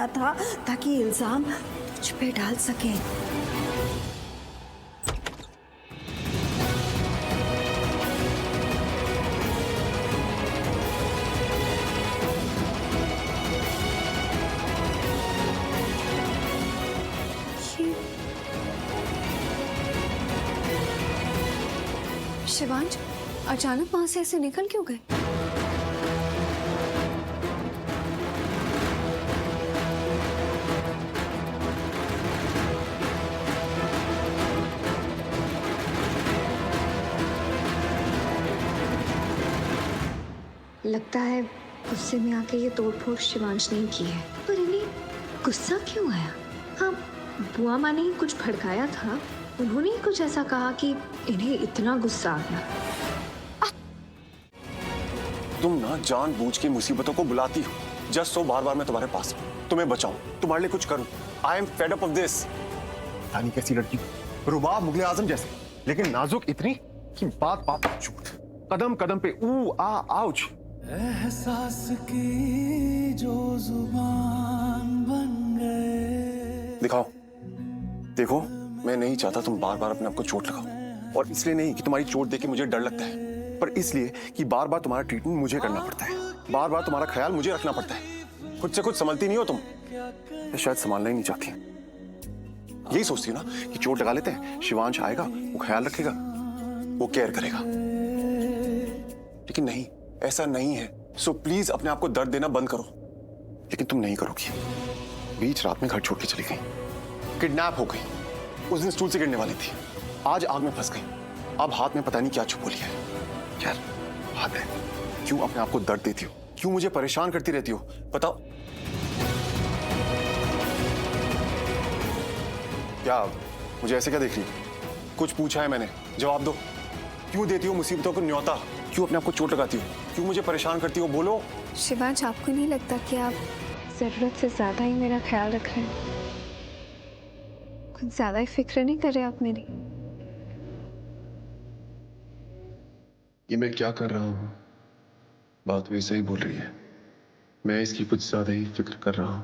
किया था ताकि इल्जाम तुझ पे डाल सके। शिवांश अचानक वहां से ऐसे निकल क्यों गए? लगता है गुस्से में आके ये तोड़फोड़ शिवांश ने की है। पर इन्हें गुस्सा क्यों आया? हाँ, बुआ माँ ने ही कुछ भड़काया था। उन्होंने ही कुछ ऐसा कहा कि इन्हें इतना गुस्सा आ गया। तुम ना जानबूझ के मुसीबतों को बुलाती हो जस्ट सो बार बार मैं तुम्हारे पास हूं, तुम्हें बचाऊं, तुम्हारे लिए कुछ करूं। I am fed up of this. रानी कैसी लड़की, रुबाब मुगले आजम जैसे, लेकिन नाजुक इतनी कि बात बात पर झूठ, कदम कदम पे ऊ आ आउच। एहसास की जो जुबान बन गए। दिखाओ, देखो, मैं नहीं चाहता तुम बार बार अपने आप को चोट लगाओ, और इसलिए नहीं कि तुम्हारी चोट देख के मुझे डर लगता है, पर इसलिए कि बार बार तुम्हारा ट्रीटमेंट मुझे करना पड़ता है, बार बार तुम्हारा ख्याल मुझे रखना पड़ता है। खुद से खुद संभलती नहीं हो तुम, या शायद संभालना ही नहीं चाहती। यही सोचती हो ना कि चोट लगा लेते हैं, शिवांश आएगा, वो ख्याल रखेगा, वो केयर करेगा, लेकिन नहीं, ऐसा नहीं है। सो प्लीज अपने आप को दर्द देना बंद करो। लेकिन तुम नहीं करोगी। बीच रात में घर छोड़ के चली गई, किडनैप हो गई, उस दिन स्टूल से गिरने वाली थी, आज आग में फंस गई, अब हाथ में पता नहीं क्या छुपो लिया है। यार बात है, क्यों अपने आप को दर्द देती हो, क्यों मुझे परेशान करती रहती हो, बताओ। क्या मुझे ऐसे क्या देख रही हो? कुछ पूछा है मैंने, जवाब दो। क्यों देती हो मुसीबतों को न्योता, क्यों अपने आप को चोट लगाती हो, क्यों मुझे परेशान करती हो, बोलो। शिवांश आपको नहीं लगता कि आप जरूरत से ज्यादा ही मेरा ख्याल रख रहे हैं? कुछ ज्यादा ही फिक्र नहीं कर रहे आप मेरी? ये मैं क्या कर रहा हूँ? बात वैसे ही बोल रही है, मैं इसकी कुछ ज्यादा ही फिक्र कर रहा हूँ।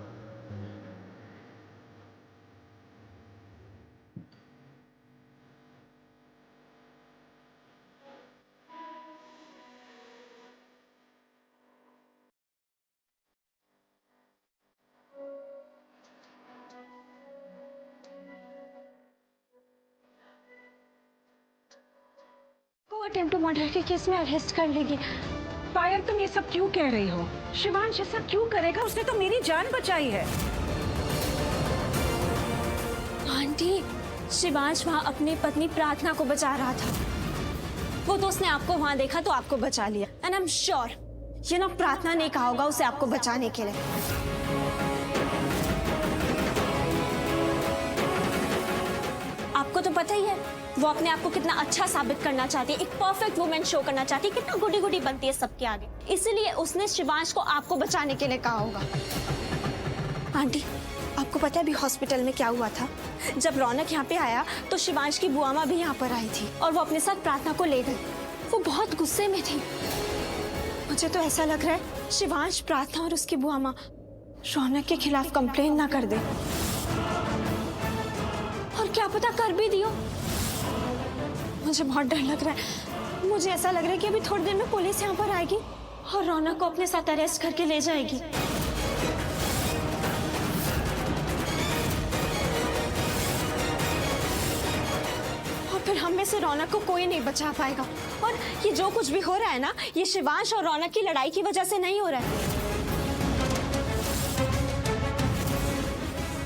अटेम्प्ट टू मर्डर के केस में अरेस्ट कर लेगी। पायल, तुम ये सब क्यों कह रही हो? शिवांश ऐसा क्यों करेगा? उसने तो मेरी जान बचाई है। आंटी, शिवांश वहाँ अपनी पत्नी प्रार्थना को बचा रहा था। वो तो उसने आपको वहाँ देखा तो आपको बचा लिया। एंड आई एम श्योर ये ना प्रार्थना ने कहा होगा उसे आपको बचाने के लिए। आपको तो पता ही है वो अपने आप को कितना अच्छा साबित करना चाहती है, एक परफेक्ट वुमेन शो करना चाहती है, कितना गुडी गुडी बनती है सबके आगे, इसीलिए उसने शिवांश को आपको बचाने के लिए कहा होगा। आंटी, आपको पता है अभी हॉस्पिटल में क्या हुआ था? जब रौनक यहाँ पे आया तो शिवांश की बुआ माँ भी यहाँ पर आई थी और वो अपने साथ प्रार्थना को ले गई। वो बहुत गुस्से में थी। मुझे तो ऐसा लग रहा है शिवांश, प्रार्थना और उसकी बुआ माँ रौनक के खिलाफ कंप्लेन ना कर दे, और क्या पता कर भी दियो। मुझे बहुत डर लग रहा है। मुझे ऐसा लग रहा है कि अभी थोड़ी देर में पुलिस यहाँ पर आएगी और रौनक को अपने साथ अरेस्ट करके ले जाएगी। और फिर हम में से रौनक को कोई नहीं बचा पाएगा। और ये जो कुछ भी हो रहा है ना, ये शिवांश और रौनक की लड़ाई की वजह से नहीं हो रहा है।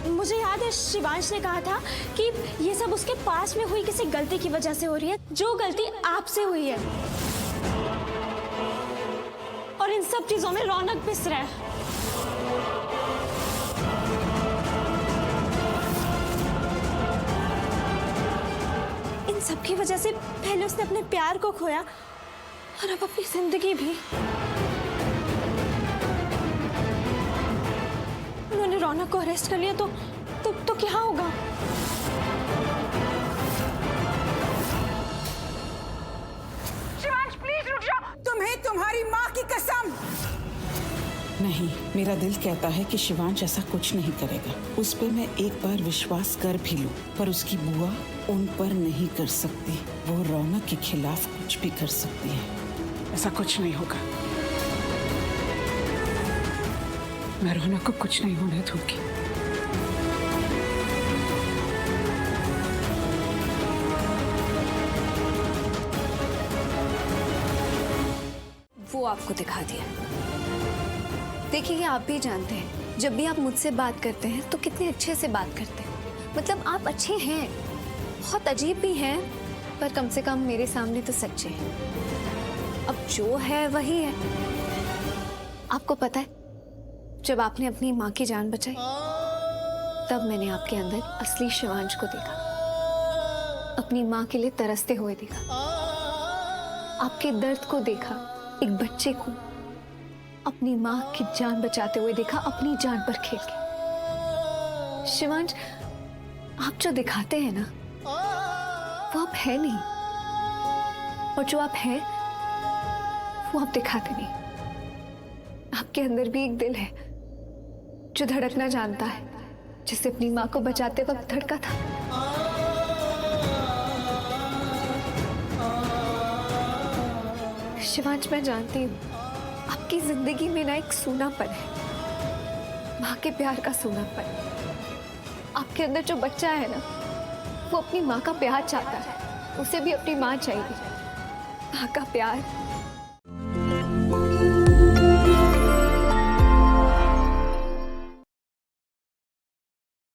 मुझे याद है शिवांश ने कहा था कि ये सब उसके पास में हुई किसी गलती की वजह से हो रही है, जो गलती आपसे हुई है। और इन सब चीजों में रौनक पिस रहा है। इन सब की वजह से पहले उसने अपने प्यार को खोया और अब अपनी जिंदगी भी। उन्होंने रौनक को अरेस्ट कर लिया तो क्या होगा? शिवांश, प्लीज रुक जाओ। तुम्हें तुम्हारी माँ की कसम। नहीं, नहीं, मेरा दिल कहता है कि शिवांश ऐसा कुछ नहीं करेगा। उस पे मैं एक बार विश्वास कर भी लूं, पर उसकी बुआ उन पर नहीं कर सकती। वो रौनक के खिलाफ कुछ भी कर सकती है। ऐसा कुछ नहीं होगा। मैं रौनक को कुछ नहीं होने दूंगी। वो आपको दिखा दिया। देखिए, आप भी जानते हैं जब भी आप मुझसे बात करते हैं तो कितने अच्छे से बात करते हैं। मतलब आप अच्छे हैं, बहुत अजीब भी हैं, पर कम से कम मेरे सामने तो सच्चे हैं। अब जो है वही है। आपको पता है, जब आपने अपनी माँ की जान बचाई तब मैंने आपके अंदर असली शिवांश को देखा। अपनी माँ के लिए तरसते हुए देखा, आपके दर्द को देखा, एक बच्चे को अपनी माँ की जान बचाते हुए देखा, अपनी जान पर खेल के। शिवांश, आप जो दिखाते हैं ना, वो आप है नहीं, और जो आप हैं वो आप दिखाते नहीं। आपके अंदर भी एक दिल है जो धड़कना जानता है, जिसे अपनी माँ को बचाते वक्त धड़का था। शिवांश, मैं जानती हूँ आपकी जिंदगी में ना एक सूनापन है, माँ के प्यार का सूनापन। आपके अंदर जो बच्चा है ना, वो अपनी माँ का प्यार चाहता है, उसे भी अपनी माँ चाहिए। माँ का प्यार,